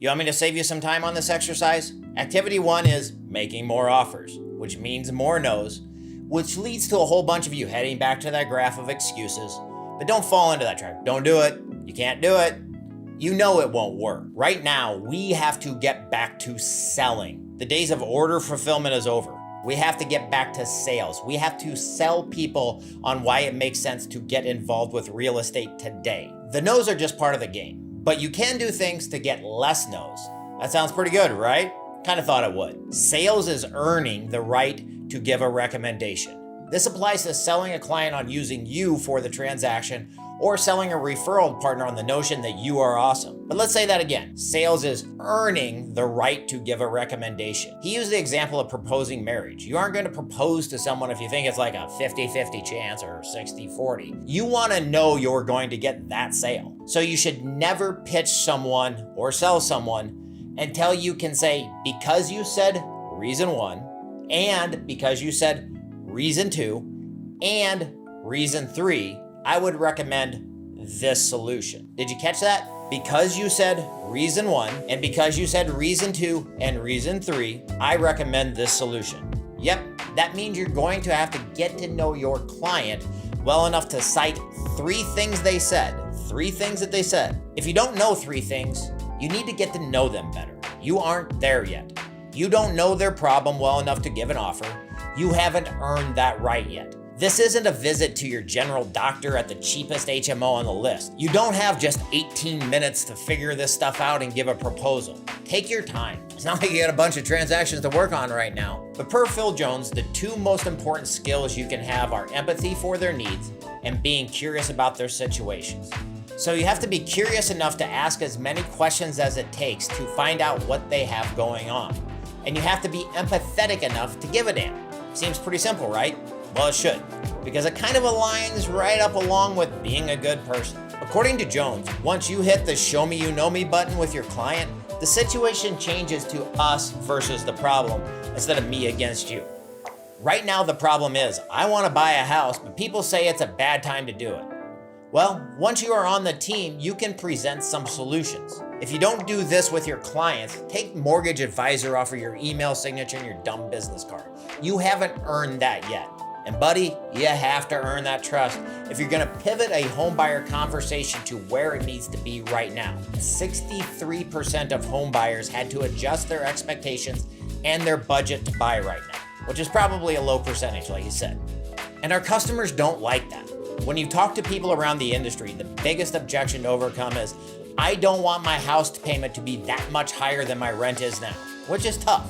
You want me to save you some time on this exercise? Activity 1 is making more offers, which means more no's, which leads to a whole bunch of you heading back to that graph of excuses. But don't fall into that trap. Don't do it. You can't do it. You know it won't work. Right now, we have to get back to selling. The days of order fulfillment is over. We have to get back to sales. We have to sell people on why it makes sense to get involved with real estate today. The no's are just part of the game, but you can do things to get less no's. That sounds pretty good, right? Kind of thought it would. Sales is earning the right to give a recommendation. This applies to selling a client on using you for the transaction or selling a referral partner on the notion that you are awesome. But let's say that again. Sales is earning the right to give a recommendation. He used the example of proposing marriage. You aren't going to propose to someone if you think it's like a 50-50 chance or 60-40. You want to know you're going to get that sale. So you should never pitch someone or sell someone until you can say, because you said reason 1, and because you said reason 2, and reason 3, I would recommend this solution. Did you catch that? Because you said reason 1, and because you said reason 2 and reason 3, I recommend this solution. Yep, that means you're going to have to get to know your client well enough to cite 3 things they said. 3 things that they said. If you don't know 3 things, you need to get to know them better. You aren't there yet. You don't know their problem well enough to give an offer. You haven't earned that right yet. This isn't a visit to your general doctor at the cheapest HMO on the list. You don't have just 18 minutes to figure this stuff out and give a proposal. Take your time. It's not like you got a bunch of transactions to work on right now. But per Phil Jones, the 2 most important skills you can have are empathy for their needs and being curious about their situations. So you have to be curious enough to ask as many questions as it takes to find out what they have going on. And you have to be empathetic enough to give a damn. Seems pretty simple, right? Well, it should, because it kind of aligns right up along with being a good person. According to Jones, once you hit the show me you know me button with your client, the situation changes to us versus the problem instead of me against you. Right now, the problem is I want to buy a house, but people say it's a bad time to do it. Well, once you are on the team, you can present some solutions. If you don't do this with your clients, take mortgage advisor off of your email signature and your dumb business card. You haven't earned that yet. And buddy, you have to earn that trust if you're gonna pivot a homebuyer conversation to where it needs to be right now. 63% of homebuyers had to adjust their expectations and their budget to buy right now, which is probably a low percentage, like you said. And our customers don't like that. When you talk to people around the industry, the biggest objection to overcome is, I don't want my house payment to be that much higher than my rent is now, which is tough.